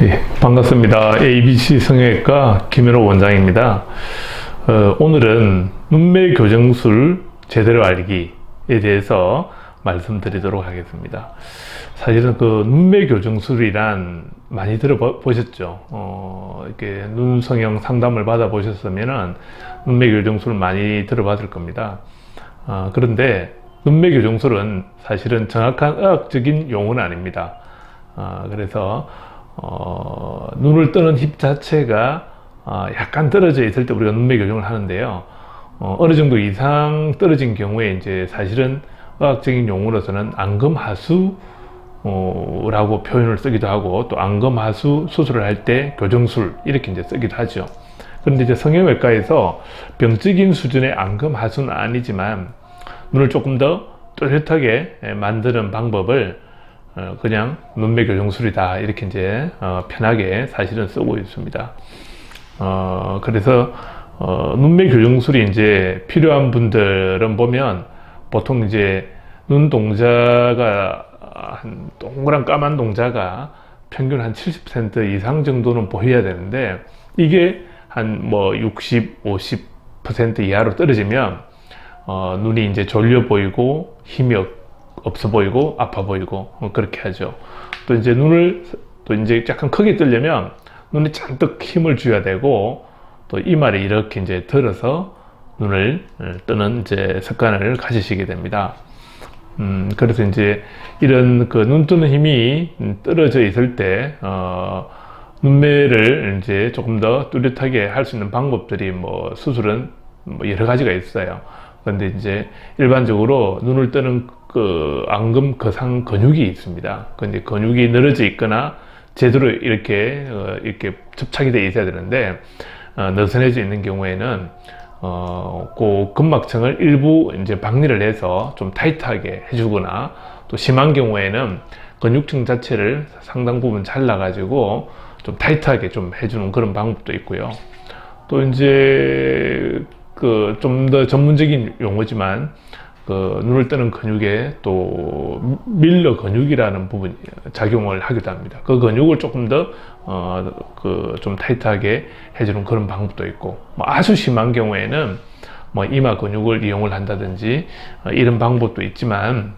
예, 반갑습니다. ABC 성형외과 김현호 원장입니다. 오늘은 눈매 교정술 제대로 알기에 대해서 말씀드리도록 하겠습니다. 사실은 그 눈매 교정술이란 많이 들어보셨죠? 이렇게 눈 성형 상담을 받아보셨으면 눈매 교정술 많이 들어봤을 겁니다. 그런데 눈매 교정술은 사실은 정확한 의학적인 용어는 아닙니다. 그래서 눈을 뜨는 힘 자체가 약간 떨어져 있을 때 우리가 눈매 교정을 하는데요. 어느 정도 이상 떨어진 경우에 이제 사실은 의학적인 용어로서는 안검하수라고 표현을 쓰기도 하고, 또 안검하수 수술을 할 때 교정술 이렇게 이제 쓰기도 하죠. 그런데 이제 성형외과에서 병적인 수준의 안검하수는 아니지만 눈을 조금 더 또렷하게 만드는 방법을 그냥 눈매 교정술이다 이렇게 이제 편하게 사실은 쓰고 있습니다. 그래서 눈매 교정술이 이제 필요한 분들은 보면 보통 이제 눈 동자가 한 동그란 까만 동자가 평균 한 70% 이상 정도는 보여야 되는데, 이게 한 뭐 60, 50% 이하로 떨어지면 눈이 이제 졸려 보이고 힘이 없어 보이고 아파 보이고 그렇게 하죠. 또 이제 눈을 또 이제 약간 크게 뜨려면 눈에 잔뜩 힘을 줘야 되고, 또 이마를 이렇게 이제 들어서 눈을 뜨는 이제 습관을 가지시게 됩니다. 그래서 이제 이런 그 눈 뜨는 힘이 떨어져 있을 때 눈매를 이제 조금 더 뚜렷하게 할 수 있는 방법들이 뭐 수술은 뭐 여러 가지가 있어요. 그런데 이제 일반적으로 눈을 뜨는 그 안검 거상 근육이 있습니다. 근데 근육이 늘어져 있거나 제대로 이렇게 접착이 되어 있어야 되는데 느슨해져 있는 경우에는 그 근막층을 일부 이제 박리를 해서 좀 타이트하게 해주거나, 또 심한 경우에는 근육층 자체를 상당 부분 잘라 가지고 좀 타이트하게 좀 해주는 그런 방법도 있고요. 또 이제 그 좀 더 전문적인 용어지만 그 눈을 뜨는 근육에 또 밀러 근육이라는 부분이 작용을 하기도 합니다. 그 근육을 조금 더 그 좀 타이트하게 해주는 그런 방법도 있고, 뭐 아주 심한 경우에는 뭐 이마 근육을 이용을 한다든지 이런 방법도 있지만,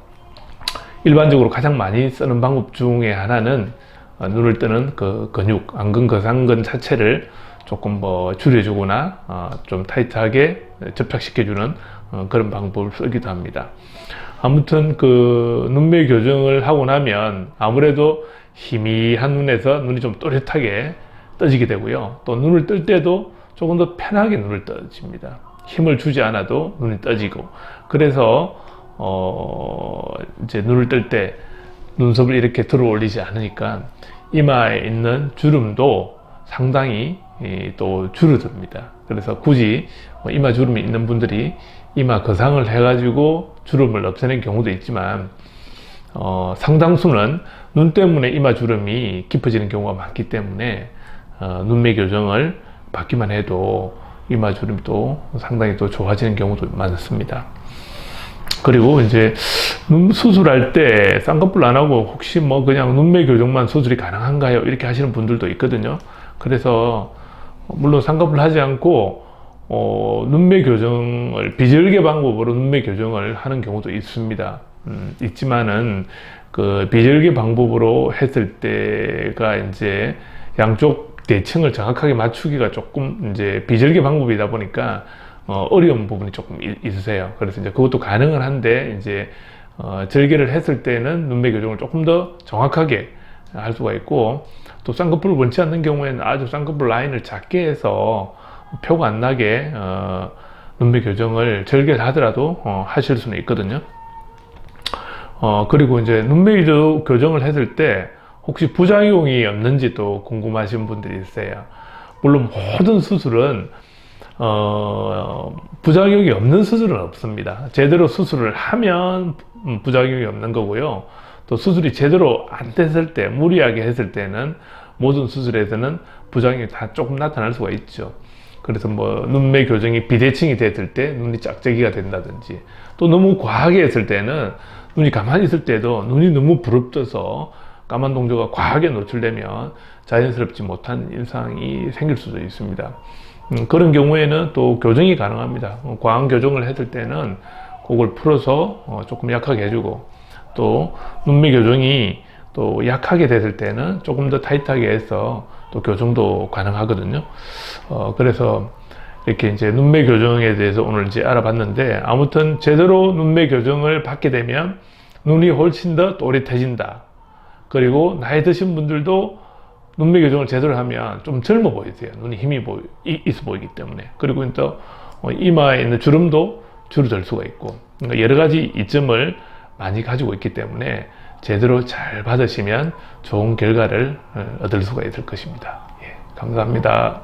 일반적으로 가장 많이 쓰는 방법 중에 하나는 눈을 뜨는 그 근육, 안검거상근 자체를 조금 뭐 줄여주거나 좀 타이트하게 접착시켜주는 그런 방법을 쓰기도 합니다. 아무튼 그 눈매 교정을 하고 나면 아무래도 희미한 눈에서 눈이 좀 또렷하게 떠지게 되고요. 또 눈을 뜰 때도 조금 더 편하게 눈을 떠집니다. 힘을 주지 않아도 눈이 떠지고, 그래서 이제 눈을 뜰 때 눈썹을 이렇게 들어 올리지 않으니까 이마에 있는 주름도 상당히 또 줄어듭니다. 그래서 굳이 이마 주름이 있는 분들이 이마 거상을 해가지고 주름을 없애는 경우도 있지만, 상당수는 눈 때문에 이마 주름이 깊어지는 경우가 많기 때문에 눈매 교정을 받기만 해도 이마 주름이 또 상당히 또 좋아지는 경우도 많습니다. 그리고 이제 눈 수술할 때 쌍꺼풀 안 하고 혹시 뭐 그냥 눈매 교정만 수술이 가능한가요? 이렇게 하시는 분들도 있거든요. 그래서 물론 쌍꺼풀 하지 않고 눈매 교정을 비절개 방법으로 눈매 교정을 하는 경우도 있습니다. 있지만은 그 비절개 방법으로 했을 때가 이제 양쪽 대칭을 정확하게 맞추기가 조금 이제 비절개 방법이다 보니까 어려운 부분이 조금 있으세요. 그래서 이제 그것도 가능은 한데, 이제 절개를 했을 때는 눈매 교정을 조금 더 정확하게 할 수가 있고, 또 쌍꺼풀을 원치 않는 경우에는 아주 쌍꺼풀 라인을 작게 해서 표가 안 나게 눈매 교정을 절개를 하더라도 하실 수는 있거든요. 그리고 이제 눈매 교정을 했을 때 혹시 부작용이 없는지 또 궁금하신 분들이 있어요. 물론 모든 수술은 부작용이 없는 수술은 없습니다. 제대로 수술을 하면 부작용이 없는 거고요. 또 수술이 제대로 안 됐을 때, 무리하게 했을 때는 모든 수술에서는 부작용이 다 조금 나타날 수가 있죠. 그래서 뭐 눈매 교정이 비대칭이 됐을 때 눈이 짝짝이가 된다든지, 또 너무 과하게 했을 때는 눈이 가만히 있을 때도 눈이 너무 부릅떠서 까만 동조가 과하게 노출되면 자연스럽지 못한 인상이 생길 수도 있습니다. 그런 경우에는 또 교정이 가능합니다. 과한 교정을 했을 때는 그걸 풀어서 조금 약하게 해주고, 또 눈매 교정이 또 약하게 됐을 때는 조금 더 타이트하게 해서 또 교정도 가능하거든요. 그래서 이렇게 이제 눈매 교정에 대해서 오늘 이제 알아봤는데, 아무튼 제대로 눈매 교정을 받게 되면 눈이 훨씬 더 또렷해진다. 그리고 나이 드신 분들도 눈매 교정을 제대로 하면 좀 젊어 보이세요. 눈이 힘이 있어 보이기 때문에. 그리고 또 이마에 있는 주름도 줄어들 수가 있고, 그러니까 여러 가지 이점을 많이 가지고 있기 때문에 제대로 잘 받으시면 좋은 결과를 얻을 수가 있을 것입니다. 예, 감사합니다.